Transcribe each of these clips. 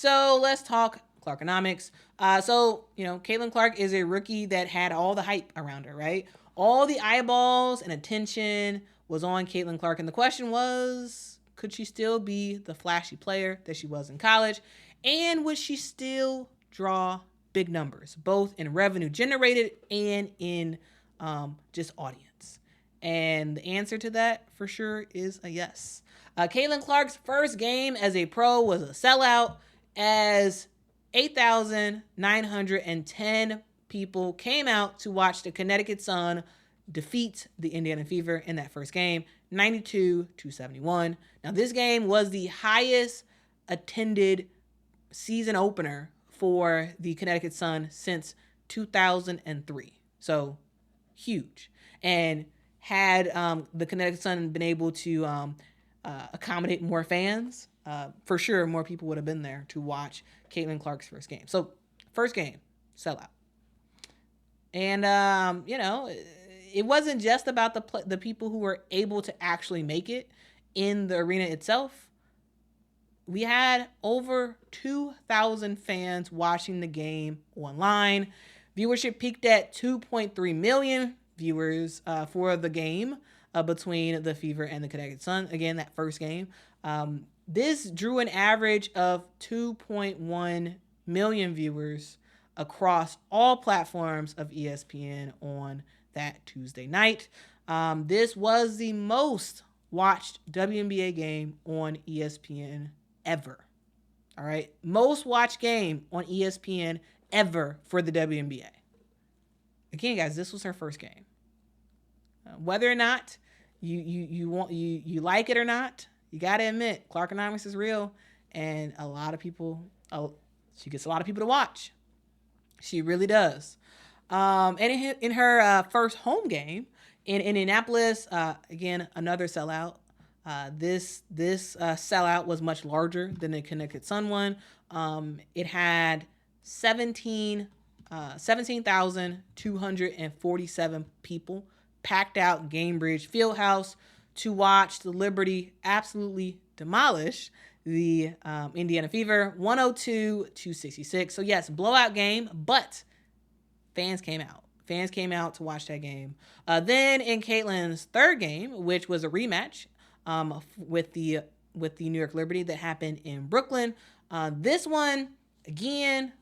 So let's talk Clarkonomics. Caitlin Clark is a rookie that had all the hype around her, right? All the eyeballs and attention was on Caitlin Clark. And the question was, could she still be the flashy player that she was in college? And would she still draw big numbers, both in revenue generated and in just audience? And the answer to that for sure is a yes. Caitlin Clark's first game as a pro was a sellout, as 8,910 people came out to watch the Connecticut Sun defeat the Indiana Fever in that first game, 92-71. Now, this game was the highest attended season opener for the Connecticut Sun since 2003. So, huge. And had the Connecticut Sun been able to accommodate more fans, for sure more people would have been there to watch Caitlin Clark's first game. So, first game, sellout. And, it wasn't just about the people who were able to actually make it in the arena itself. We had over 2,000 fans watching the game online. Viewership peaked at 2.3 million viewers for the game between the Fever and the Connecticut Sun. Again, that first game. This drew an average of 2.1 million viewers across all platforms of ESPN on that Tuesday night. This was the most watched WNBA game on ESPN ever. All right. Most watched game on ESPN ever for the WNBA. Again, guys, this was her first game. Whether or not you like it or not, you got to admit, Clarkonomics is real, and a lot of people, she gets a lot of people to watch. She really does. And in her first home game in Indianapolis, again, another sellout. This sellout was much larger than the Connecticut Sun one. It had 17,247 people packed out Gainbridge Fieldhouse to watch the Liberty absolutely demolish the Indiana Fever, 102-66. So yes, blowout game, but fans came out. Fans came out to watch that game. Then in Caitlin's third game, which was a rematch with the New York Liberty that happened in Brooklyn, this one again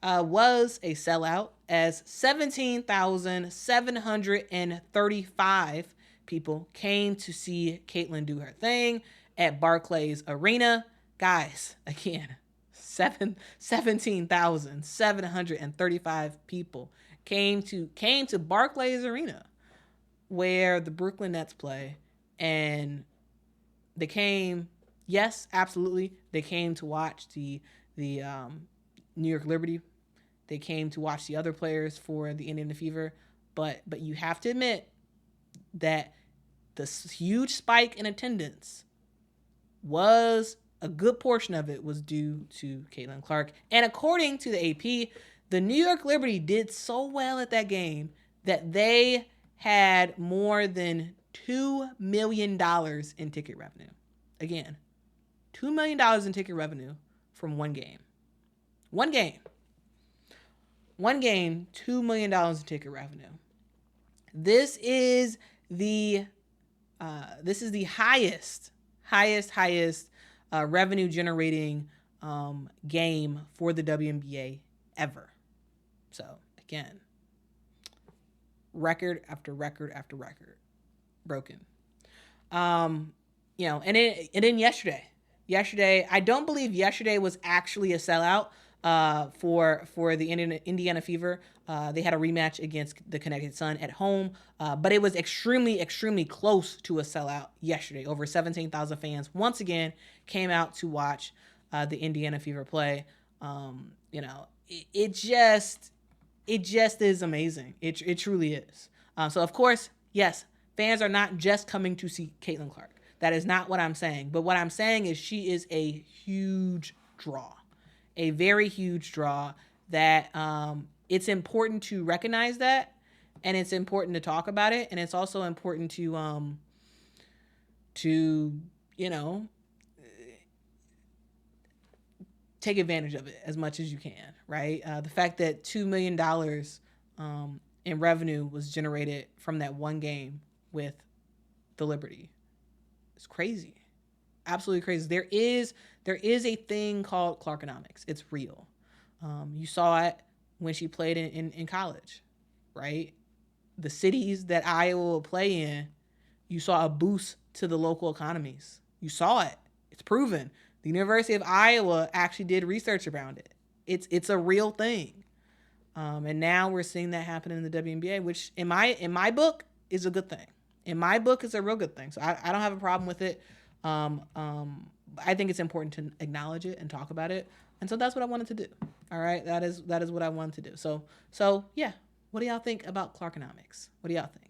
was a sellout, as 17,735 people came to see Caitlin do her thing at Barclays Arena. Guys, again, 17,735 people came to Barclays Arena, where the Brooklyn Nets play, and they came. Yes, absolutely, they came to watch the New York Liberty. They came to watch the other players for the Indiana Fever, but you have to admit that the huge spike in attendance was a good portion of it was due to Caitlin Clark. And according to the AP, the New York Liberty did so well at that game that they had more than $2 million in ticket revenue. Again, $2 million in ticket revenue from one game. One game, $2 million in ticket revenue. This is the highest revenue generating game for the WNBA ever. So again, record after record after record broken. And then yesterday, I don't believe yesterday was actually a sellout for the Indiana Fever. They had a rematch against the Connecticut Sun at home, but it was extremely, extremely close to a sellout yesterday. Over 17,000 fans once again came out to watch the Indiana Fever play. It just is amazing. It truly is. So of course, yes, fans are not just coming to see Caitlin Clark. That is not what I'm saying. But what I'm saying is she is a huge draw, a very huge draw that it's important to recognize that, and it's important to talk about it, and it's also important to take advantage of it as much as you can, right? The fact that $2 million in revenue was generated from that one game with the Liberty is crazy. Absolutely crazy. There is a thing called Clarkonomics. It's real. You saw it when she played in college, right? The cities that Iowa will play in, you saw a boost to the local economies. You saw it. It's proven. The University of Iowa actually did research around it. It's a real thing. And now we're seeing that happen in the WNBA, which in my book is a good thing. In my book, is a real good thing. So I don't have a problem with it. I think it's important to acknowledge it and talk about it. And so that's what I wanted to do. All right. That is what I wanted to do. So yeah. What do y'all think about Clarkonomics? What do y'all think?